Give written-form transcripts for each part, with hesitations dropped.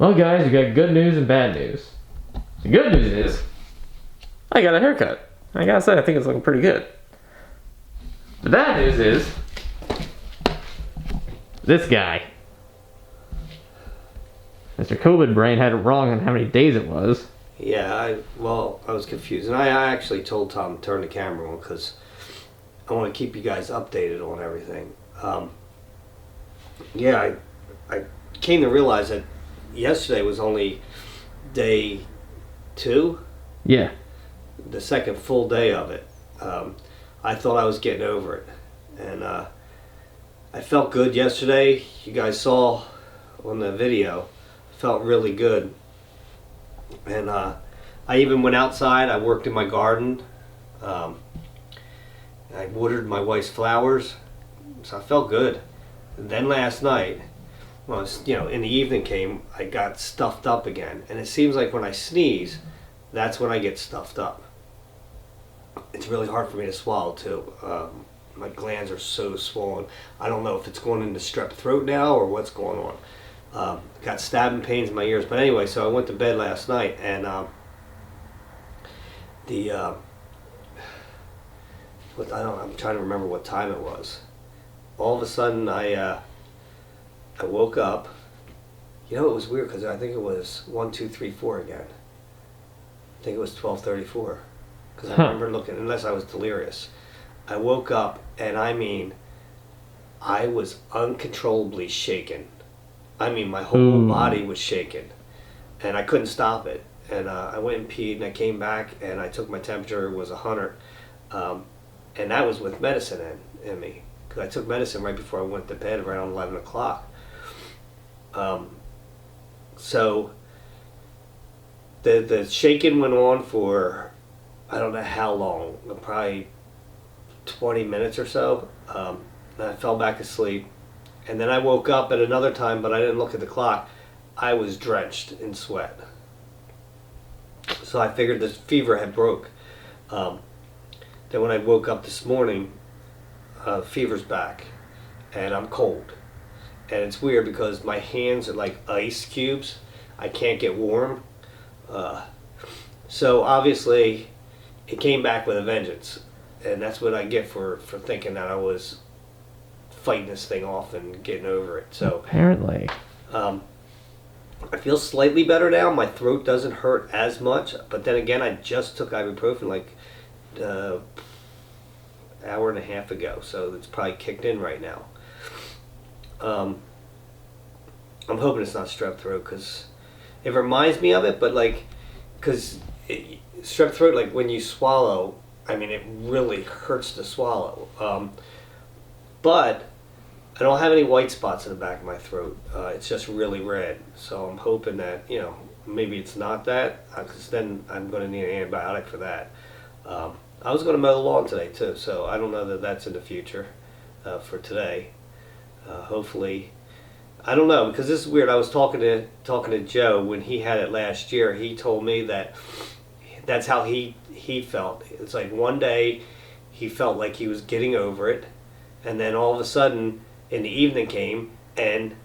Well, guys, you got good news and bad news. The good news is I got a haircut. I gotta say, I think it's looking pretty good. The bad news is this guy. Mr. COVID Brain had it wrong on how many days it was. Yeah, I was confused. And I actually told Tom to turn the camera on because I want to keep you guys updated on everything. I came to realize that yesterday was only day 2. Yeah. The second full day of it. I thought I was getting over it. And I felt good yesterday. You guys saw on the video. Felt really good. And I even went outside. I worked in my garden. I watered my wife's flowers. So I felt good. And then last night, well, in the evening came, I got stuffed up again. And it seems like when I sneeze, that's when I get stuffed up. It's really hard for me to swallow too. My glands are so swollen. I don't know if it's going into strep throat now or what's going on. Got stabbing pains in my ears. But anyway, so I went to bed last night and I'm trying to remember what time it was. All of a sudden I woke up. It was weird because I think it was 1, 2, 3, 4 again. I think it was 12:34 because I remember looking, unless I was delirious. I woke up and I was uncontrollably shaken. My whole body was shaking and I couldn't stop it. And I went and peed and I came back and I took my temperature, it was 100. And that was with medicine in me. Because I took medicine right before I went to bed around 11 o'clock. So the shaking went on for, I don't know how long, probably 20 minutes or so. And I fell back asleep. And then I woke up at another time, but I didn't look at the clock. I was drenched in sweat. So I figured the fever had broke. Then when I woke up this morning, fever's back. And I'm cold. And it's weird because my hands are like ice cubes. I can't get warm. So obviously, it came back with a vengeance. And that's what I get for thinking that I was fighting this thing off and getting over it. So apparently, I feel slightly better now. My throat doesn't hurt as much. But then again, I just took ibuprofen like hour and a half ago, so it's probably kicked in right now. I'm hoping it's not strep throat because it reminds me of it, but because strep throat, like when you swallow, it really hurts to swallow. But I don't have any white spots in the back of my throat. It's just really red. So I'm hoping that, maybe it's not that, because then I'm going to need an antibiotic for that. I was going to mow the lawn today too, so I don't know that that's in the future for today. Hopefully, I don't know, because this is weird. I was talking to Joe when he had it last year. He told me that that's how he felt. It's like one day he felt like he was getting over it, and then all of a sudden in the evening came and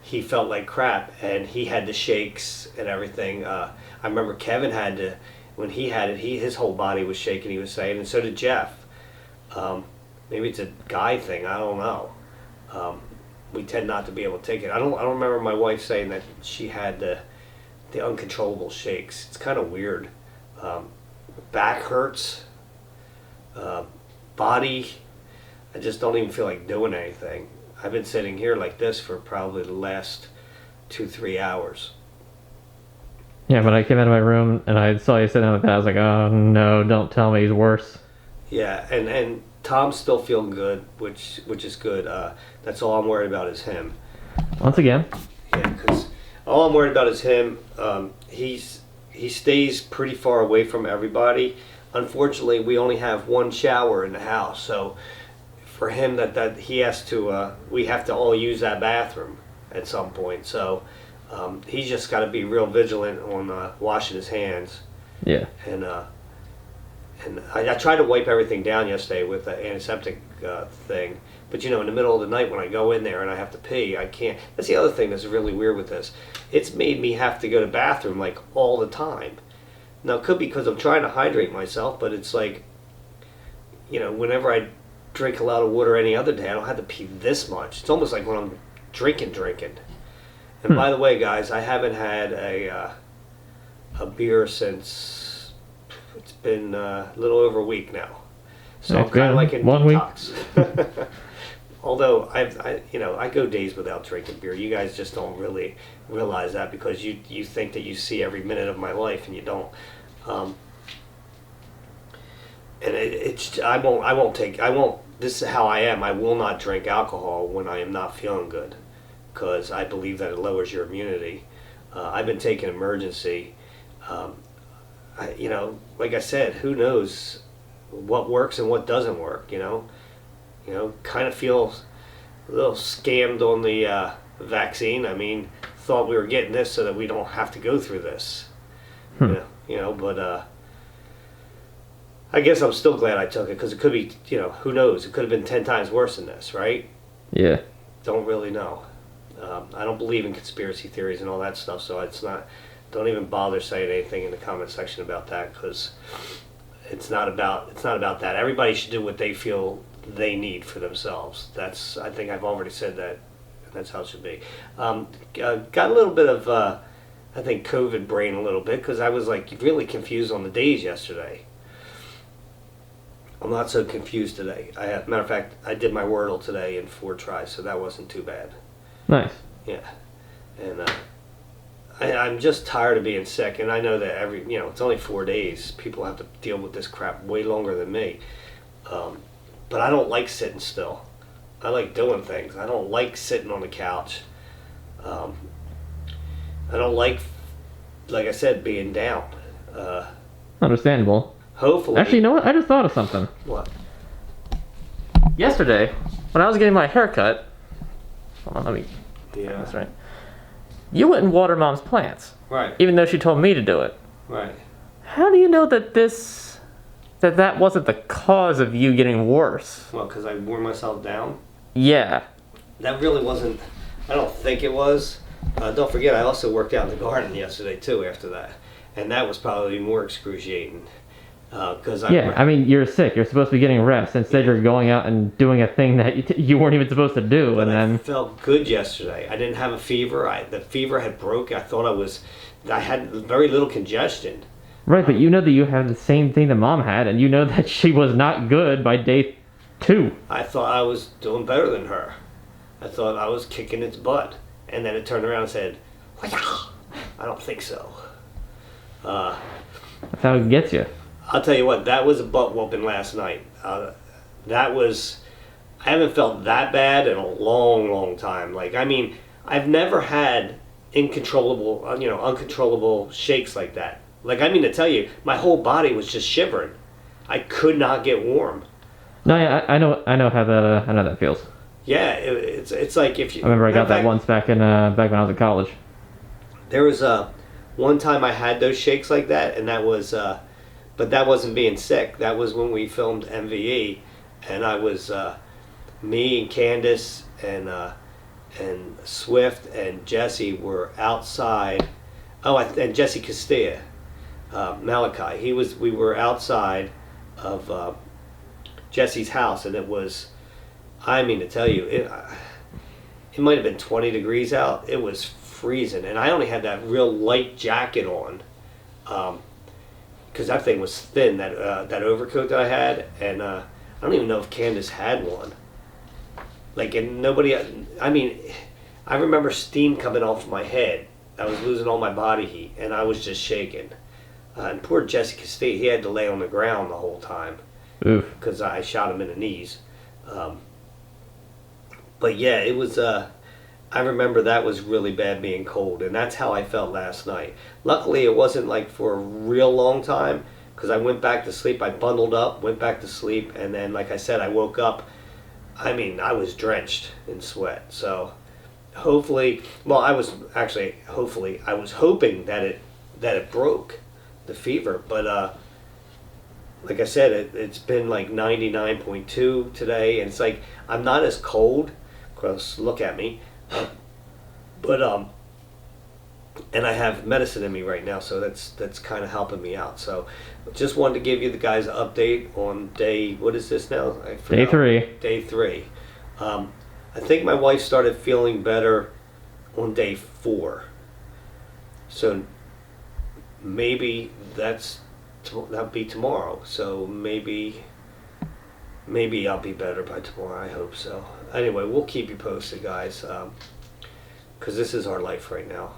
he felt like crap and he had the shakes and everything. I remember Kevin had to, when he had it, his whole body was shaking, he was saying, and so did Jeff. Maybe it's a guy thing, I don't know. We tend not to be able to take it. I don't remember my wife saying that she had the uncontrollable shakes. It's kind of weird. Back hurts. Body, I just don't even feel like doing anything. I've been sitting here like this for probably the last 2-3 hours. Yeah, when I came out of my room and I saw you sitting on the bed, I was like, oh no, don't tell me he's worse. Yeah, and Tom's still feeling good, which is good. That's all I'm worried about is him. Once again. Yeah, because all I'm worried about is him. He stays pretty far away from everybody. Unfortunately, we only have one shower in the house, so for him that he has to, we have to all use that bathroom at some point. So he's just got to be real vigilant on washing his hands. Yeah. And And I tried to wipe everything down yesterday with the antiseptic thing. But in the middle of the night when I go in there and I have to pee, I can't. That's the other thing that's really weird with this. It's made me have to go to the bathroom like all the time. Now, it could be because I'm trying to hydrate myself, but it's like, whenever I drink a lot of water any other day, I don't have to pee this much. It's almost like when I'm drinking. And by the way, guys, I haven't had a beer since it's been a little over a week now. So I'm kind of like in detox. Although I go days without drinking beer. You guys just don't really realize that because you think that you see every minute of my life and you don't. And I won't. This is how I am. I will not drink alcohol when I am not feeling good, because I believe that it lowers your immunity. I've been taking Emergency. Like I said, who knows what works and what doesn't work. Kind of feel a little scammed on the vaccine. I mean, thought we were getting this so that we don't have to go through this. But I guess I'm still glad I took it, because it could be, who knows? It could have been 10 times worse than this, right? Yeah. Don't really know. I don't believe in conspiracy theories and all that stuff, so it's not. Don't even bother saying anything in the comment section about that, because it's not about that. Everybody should do what they feel they need for themselves. I think I've already said that. That's how it should be. Got a little bit of I think COVID brain a little bit, because I was like really confused on the days yesterday. I'm not so confused today. Matter of fact, I did my Wordle today in 4 tries, so that wasn't too bad. Nice. Yeah, and I'm just tired of being sick, and I know that it's only 4 days. People have to deal with this crap way longer than me. But I don't like sitting still. I like doing things. I don't like sitting on the couch. I don't like I said, being down. Understandable. Hopefully. Actually, you know what? I just thought of something. What? Yesterday, when I was getting my haircut, hold on, let me. Yeah. That's right. You went and watered Mom's plants. Right. Even though she told me to do it. Right. How do you know that that wasn't the cause of you getting worse? Well, because I wore myself down. Yeah. That really wasn't. I don't think it was. Don't forget, I also worked out in the garden yesterday too. After that, and that was probably more excruciating. I mean, you're sick. You're supposed to be getting rest. Instead, you're going out and doing a thing that you weren't even supposed to do. But and then I felt good yesterday. I didn't have a fever. The fever had broke. I thought I had very little congestion. Right, but you know that you have the same thing that Mom had, and you know that she was not good by day 2. I thought I was doing better than her. I thought I was kicking its butt. And then it turned around and said, "I don't think so." That's how it gets you. I'll tell you what, that was a butt whooping last night. I haven't felt that bad in a long, long time. I've never had uncontrollable shakes like that. To tell you, my whole body was just shivering. I could not get warm. No, yeah, I know how that I know that feels. Yeah, it's like if you. I remember I got that once back when I was in college. There was one time I had those shakes like that, and that was. But that wasn't being sick. That was when we filmed MVE, and I was me and Candace and Swift and Jesse were outside. Oh, and Jesse Castilla, Malachi. We were outside of Jesse's house, and it was. I mean to tell you, it might have been 20 degrees out. It was freezing, and I only had that real light jacket on. Because that thing was thin, that overcoat that I had, and I don't even know if Candace had one. And nobody, I remember steam coming off my head. I was losing all my body heat, and I was just shaking. And poor Jesse Castilla, he had to lay on the ground the whole time. Oof. Because I shot him in the knees. But yeah, it was, I remember that was really bad being cold, and that's how I felt last night. Luckily, it wasn't for a real long time, because I went back to sleep. I bundled up, went back to sleep, and then, like I said, I woke up. I was drenched in sweat. So, hopefully, I was hoping that it broke, the fever. But like I said, it's been like 99.2 today, and it's like I'm not as cold. Gross, look at me. But and I have medicine in me right now, so that's kind of helping me out. So just wanted to give you the guys an update on day, what is this now? I forgot. Day 3. Day 3. I think my wife started feeling better on day 4. So maybe that'll be tomorrow. So maybe I'll be better by tomorrow. I hope so. Anyway, we'll keep you posted, guys, because this is our life right now.